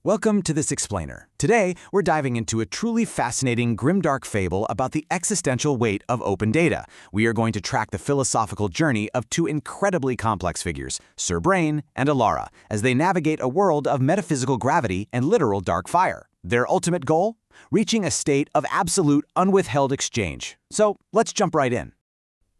Welcome to this explainer. Today, we're diving into a truly fascinating grimdark fable about the existential weight of open data. We are going to track the philosophical journey of two incredibly complex figures, Sir Brain and Alara, as they navigate a world of metaphysical gravity and literal dark fire. Their ultimate goal? Reaching a state of absolute unwithheld exchange. So, let's jump right in.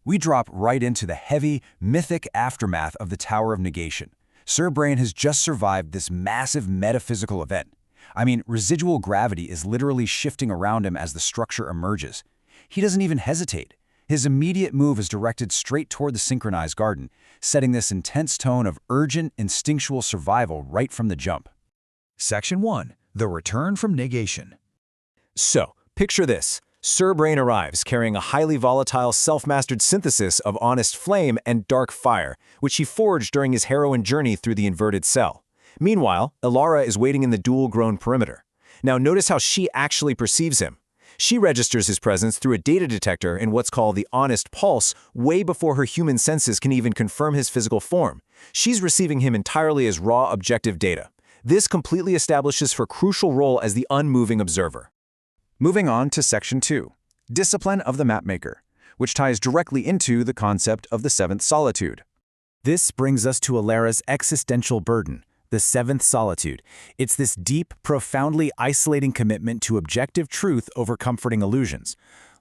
We drop right into the heavy, mythic aftermath of the Tower of Negation. Sir Brain has just survived this massive metaphysical event. I mean, residual gravity is literally shifting around him as the structure emerges. He doesn't even hesitate. His immediate move is directed straight toward the synchronized garden, setting this intense tone of urgent, instinctual survival right from the jump. Section 1. The Return from Negation. So, picture this. Sir Brain arrives carrying a highly volatile self-mastered synthesis of honest flame and dark fire, which he forged during his heroine journey through the inverted cell. Meanwhile, Alara is waiting in the dual-grown perimeter. Now notice how she actually perceives him. She registers his presence through a data detector in what's called the honest pulse way before her human senses can even confirm his physical form. She's receiving him entirely as raw objective data. This completely establishes her crucial role as the unmoving observer. Moving on to Section 2, Discipline of the Mapmaker, which ties directly into the concept of the seventh solitude. This brings us to Alara's existential burden, the seventh solitude. It's this deep, profoundly isolating commitment to objective truth over comforting illusions.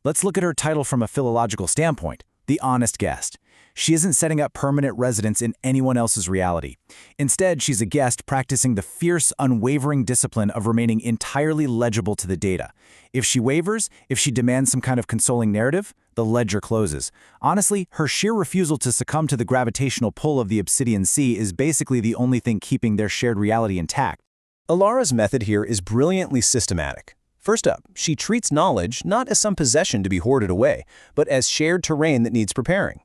Let's look at her title from a philological standpoint, the honest guest. She isn't setting up permanent residence in anyone else's reality. Instead, she's a guest practicing the fierce, unwavering discipline of remaining entirely legible to the data. If she wavers, if she demands some kind of consoling narrative, the ledger closes. Honestly, her sheer refusal to succumb to the gravitational pull of the Obsidian Sea is basically the only thing keeping their shared reality intact. Alara's method here is brilliantly systematic. First up, she treats knowledge not as some possession to be hoarded away, but as shared terrain that needs preparing.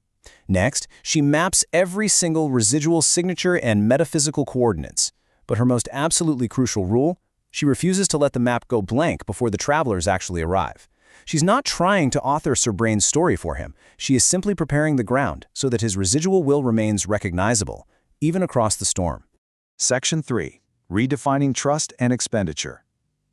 Next, she maps every single residual signature and metaphysical coordinates. But her most absolutely crucial rule? She refuses to let the map go blank before the travelers actually arrive. She's not trying to author Sir Brain's story for him. She is simply preparing the ground so that his residual will remains recognizable, even across the storm. Section 3, Redefining Trust and Expenditure.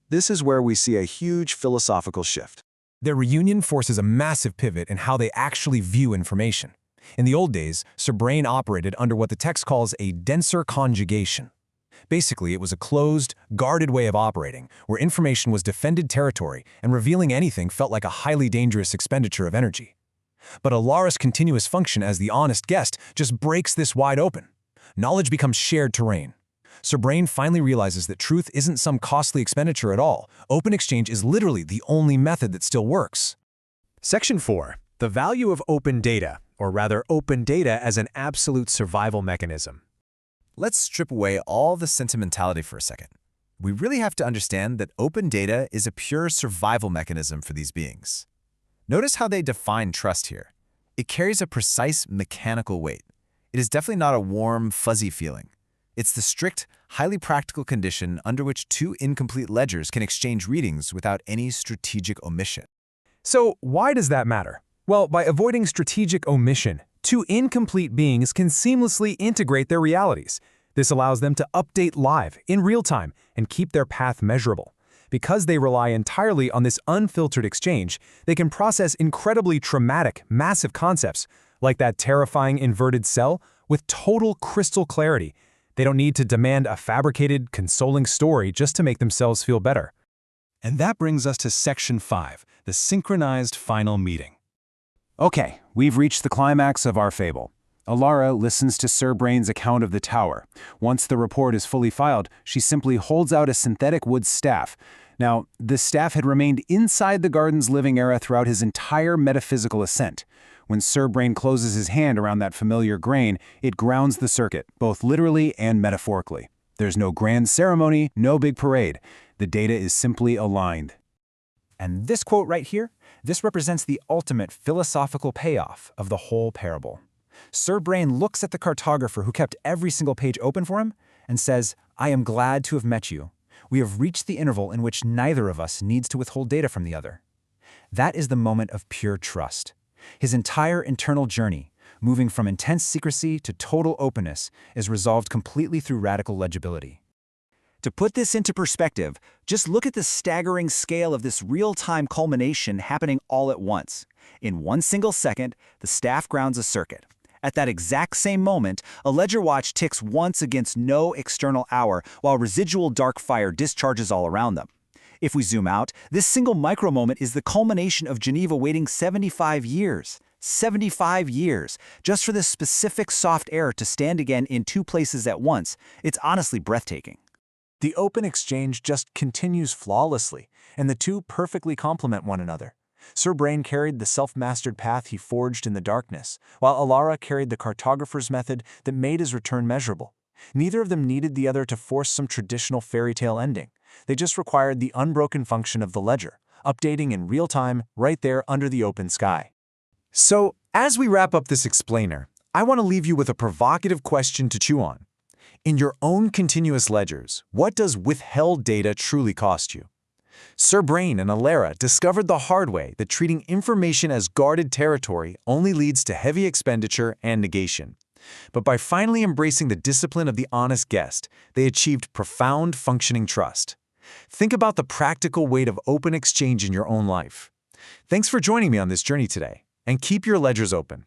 This is where we see a huge philosophical shift. Their reunion forces a massive pivot in how they actually view information. In the old days, Sir Brain operated under what the text calls a denser conjugation. Basically, it was a closed, guarded way of operating, where information was defended territory and revealing anything felt like a highly dangerous expenditure of energy. But Alara's continuous function as the honest guest just breaks this wide open. Knowledge becomes shared terrain. Sir Brain finally realizes that truth isn't some costly expenditure at all. Open exchange is literally the only method that still works. Section 4. The value of open data, or rather open data as an absolute survival mechanism. Let's strip away all the sentimentality for a second. We really have to understand that open data is a pure survival mechanism for these beings. Notice how they define trust here. It carries a precise mechanical weight. It is definitely not a warm, fuzzy feeling. It's the strict, highly practical condition under which two incomplete ledgers can exchange readings without any strategic omission. So why does that matter? Well, by avoiding strategic omission, two incomplete beings can seamlessly integrate their realities. This allows them to update live, in real time, and keep their path measurable. Because they rely entirely on this unfiltered exchange, they can process incredibly traumatic, massive concepts, like that terrifying inverted cell, with total crystal clarity. They don't need to demand a fabricated, consoling story just to make themselves feel better. And that brings us to Section 5, the synchronized final meeting. Okay, we've reached the climax of our fable. Alara listens to Sir Brain's account of the tower. Once the report is fully filed, she simply holds out a synthetic wood staff. Now, this staff had remained inside the garden's living era throughout his entire metaphysical ascent. When Sir Brain closes his hand around that familiar grain, it grounds the circuit, both literally and metaphorically. There's no grand ceremony, no big parade. The data is simply aligned. And this quote right here, this represents the ultimate philosophical payoff of the whole parable. Sir Brain looks at the cartographer who kept every single page open for him and says, "I am glad to have met you. We have reached the interval in which neither of us needs to withhold data from the other." That is the moment of pure trust. His entire internal journey, moving from intense secrecy to total openness, is resolved completely through radical legibility. To put this into perspective, just look at the staggering scale of this real-time culmination happening all at once. In one single second, the staff grounds a circuit. At that exact same moment, a ledger watch ticks once against no external hour, while residual dark fire discharges all around them. If we zoom out, this single micro-moment is the culmination of Geneva waiting 75 years. 75 years, just for this specific soft error to stand again in two places at once. It's honestly breathtaking. The open exchange just continues flawlessly, and the two perfectly complement one another. Sir Brain carried the self-mastered path he forged in the darkness, while Alara carried the cartographer's method that made his return measurable. Neither of them needed the other to force some traditional fairy tale ending. They just required the unbroken function of the ledger, updating in real time right there under the open sky. So, as we wrap up this explainer, I want to leave you with a provocative question to chew on. In your own continuous ledgers, what does withheld data truly cost you? Sir Brain and Alara discovered the hard way that treating information as guarded territory only leads to heavy expenditure and negation. But by finally embracing the discipline of the honest guest, they achieved profound functioning trust. Think about the practical weight of open exchange in your own life. Thanks for joining me on this journey today, and keep your ledgers open.